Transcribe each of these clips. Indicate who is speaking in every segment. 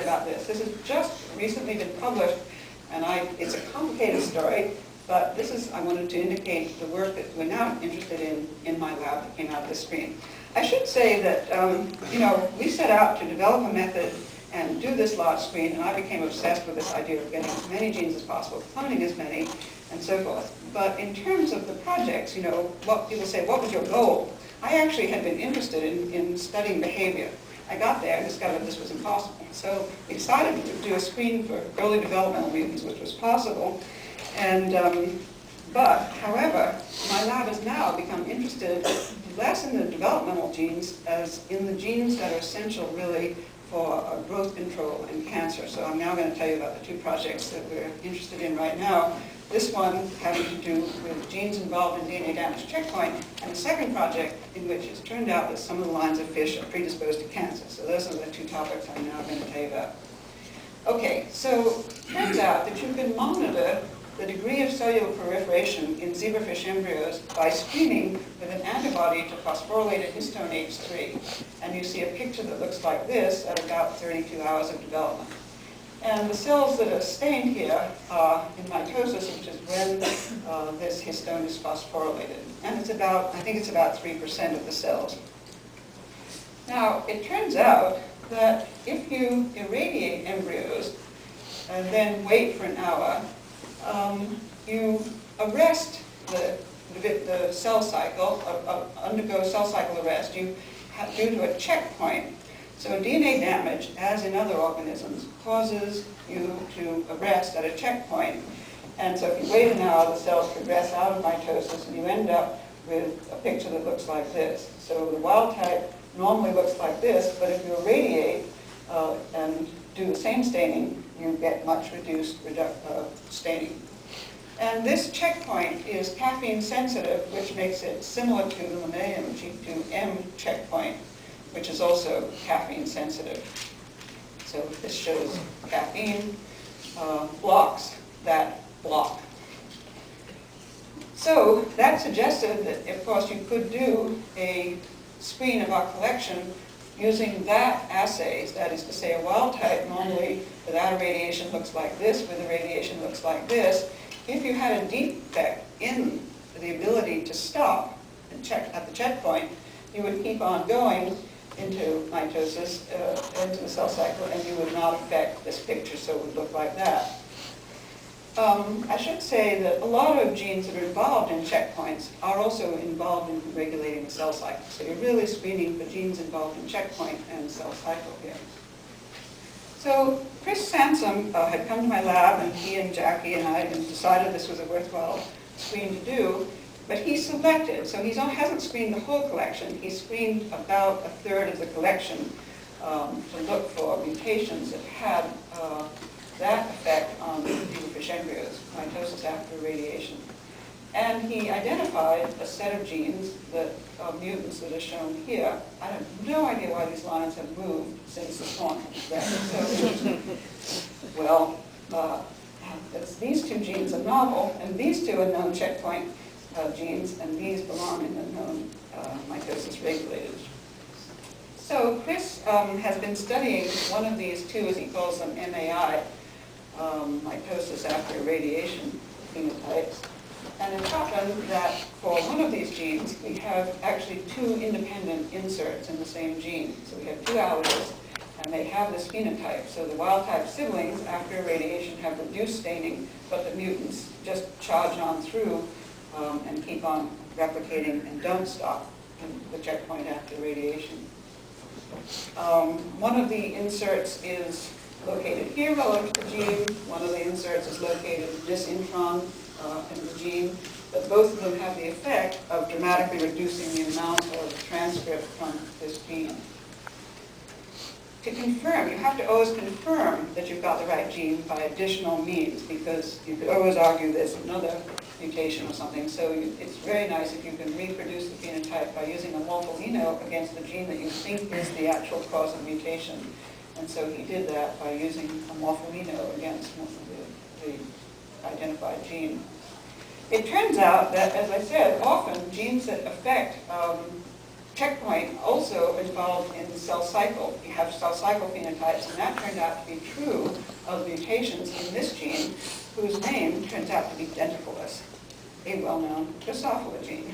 Speaker 1: about this. This has just recently been published, and it's a complicated story, but this is, I wanted to indicate the work that we're now interested in my lab that came out of this screen. I should say that, we set out to develop a method and do this large screen, and I became obsessed with this idea of getting as many genes as possible, cloning as many, and so forth. But in terms of the projects, what people say, what was your goal? I actually had been interested in studying behavior. I got there and discovered this was impossible. So we decided to do a screen for early developmental mutants, which was possible. And, however, my lab has now become interested less in the developmental genes as in the genes that are essential really for growth control and cancer. So I'm now going to tell you about the two projects that we're interested in right now. This one having to do with genes involved in DNA damage checkpoint, and the second project in which it's turned out that some of the lines of fish are predisposed to cancer. So those are the two topics I'm now going to tell you about. Okay, so it turns out that you can monitor the degree of cellular proliferation in zebrafish embryos by screening with an antibody to phosphorylated histone H3. And you see a picture that looks like this at about 32 hours of development. And the cells that are stained here are in mitosis, which is when this histone is phosphorylated. And it's about, I think it's about 3% of the cells. Now, it turns out that if you irradiate embryos and then wait for an hour, you arrest the cell cycle, undergo cell cycle arrest, due to a checkpoint. So DNA damage, as in other organisms, causes you to arrest at a checkpoint. And so if you wait an hour, the cells progress out of mitosis, and you end up with a picture that looks like this. So the wild type normally looks like this, but if you irradiate and do the same staining, you get much reduced staining. And this checkpoint is caffeine sensitive, which makes it similar to the mammalian G2M checkpoint, which is also caffeine sensitive. So this shows caffeine blocks that block. So that suggested that, of course, you could do a screen of our collection using that assays, that is to say a wild type normally without irradiation looks like this, with irradiation looks like this. If you had a defect in the ability to stop and check at the checkpoint, you would keep on going into mitosis, into the cell cycle, and you would not affect this picture, so it would look like that. I should say that a lot of genes that are involved in checkpoints are also involved in regulating the cell cycle. So you're really screening for genes involved in checkpoint and cell cycle here. So Chris Sansom had come to my lab, and he and Jackie and I had decided this was a worthwhile screen to do. But he selected, so he hasn't screened the whole collection. He screened about a third of the collection to look for mutations that had that effect on zebrafish embryos, mitosis after radiation. And he identified a set of genes, that mutants that are shown here. I have no idea why these lines have moved since this morning. Well, these two genes are novel, and these two are known checkpoint genes, and these belong in the known mitosis regulators. So Chris has been studying one of these two, as he calls them, MAI, mitosis after radiation phenotypes. And it happened that for one of these genes, we have actually two independent inserts in the same gene. So we have two alleles, and they have this phenotype. So the wild-type siblings, after radiation, have reduced staining, but the mutants just charge on through and keep on replicating and don't stop in the checkpoint after radiation. One of the inserts is located here relative to the gene. One of the inserts is located in this intron in the gene. But both of them have the effect of dramatically reducing the amount of transcript from this gene. To confirm, you have to always confirm that you've got the right gene by additional means, because you could always argue there's another mutation or something. So it's very nice if you can reproduce the phenotype by using a morpholino against the gene that you think is the actual cause of mutation. And so he did that by using a morpholino against the identified gene. It turns out that, as I said, often genes that affect checkpoint also involved in the cell cycle. You have cell cycle phenotypes, and that turned out to be true of mutations in this gene, whose name turns out to be denticulus, a well-known Drosophila gene.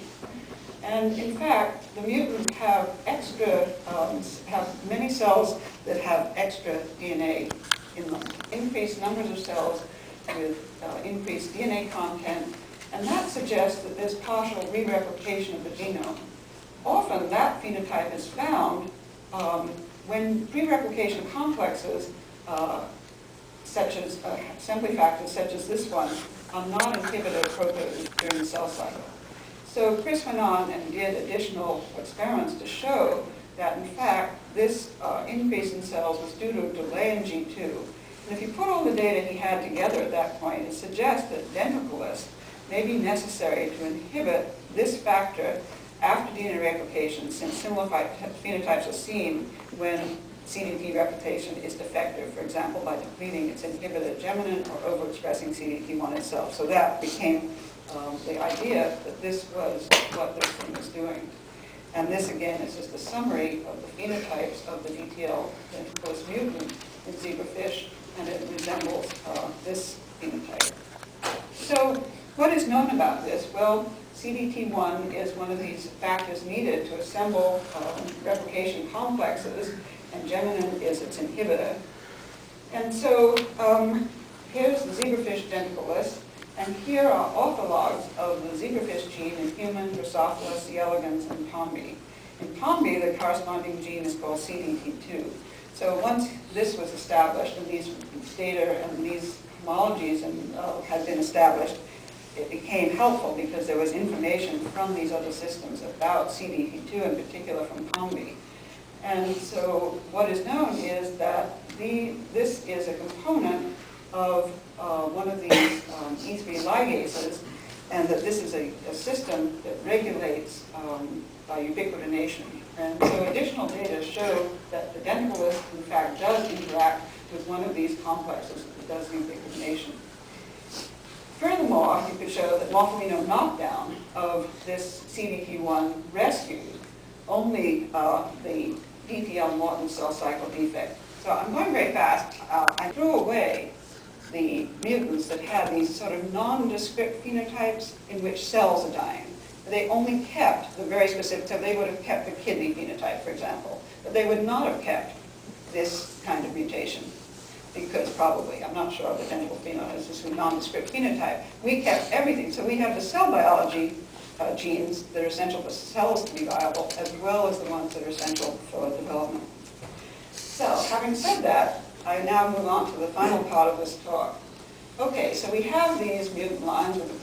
Speaker 1: And in fact, the mutants have have many cells that have extra DNA in them. Increased numbers of cells with increased DNA content, and that suggests that there's partial re-replication of the genome. Often that phenotype is found when pre-replication complexes, such as assembly factors such as this one, are not inhibited appropriately during the cell cycle. So Chris went on and did additional experiments to show that, in fact, this increase in cells was due to a delay in G2. And if you put all the data he had together at that point, it suggests that denticulus may be necessary to inhibit this factor after DNA replication, since similar phenotypes are seen when CDT replication is defective, for example, by depleting its inhibitor geminant or overexpressing CDT1 itself. So that became the idea that this was what this thing was doing. And this, again, is just a summary of the phenotypes of the DTL denticulus mutant in zebrafish, and it resembles this phenotype. So what is known about this? Well, CDT1 is one of these factors needed to assemble replication complexes, and geminant is its inhibitor. And so here's the zebrafish denticulus, and here are orthologs of the zebrafish gene in human, Drosophila, C. elegans, and Pombi. In Pombi, the corresponding gene is called CDT2. So once this was established, and these data and these homologies had been established, it became helpful because there was information from these other systems about CDT2, in particular from Pombi. And so what is known is that this is a component of one of these E3 ligases, and that this is a system that regulates by ubiquitination. And so additional data show that the denticulus, in fact, does interact with one of these complexes that does ubiquitination. Furthermore, you could show that morpholino knockdown of this CDT1 rescues only the DTL Morton cell cycle defect. So I'm going very fast. I threw away the mutants that had these sort of nondescript phenotypes in which cells are dying. They only kept the very specific, so they would have kept the kidney phenotype, for example, but they would not have kept this kind of mutation, because probably, I'm not sure of the dental phenotype, is this nondescript phenotype. We kept everything, so we have the cell biology genes that are essential for cells to be viable, as well as the ones that are essential for development. So, having said that, I now move on to the final part of this talk. Okay, so we have these mutant lines with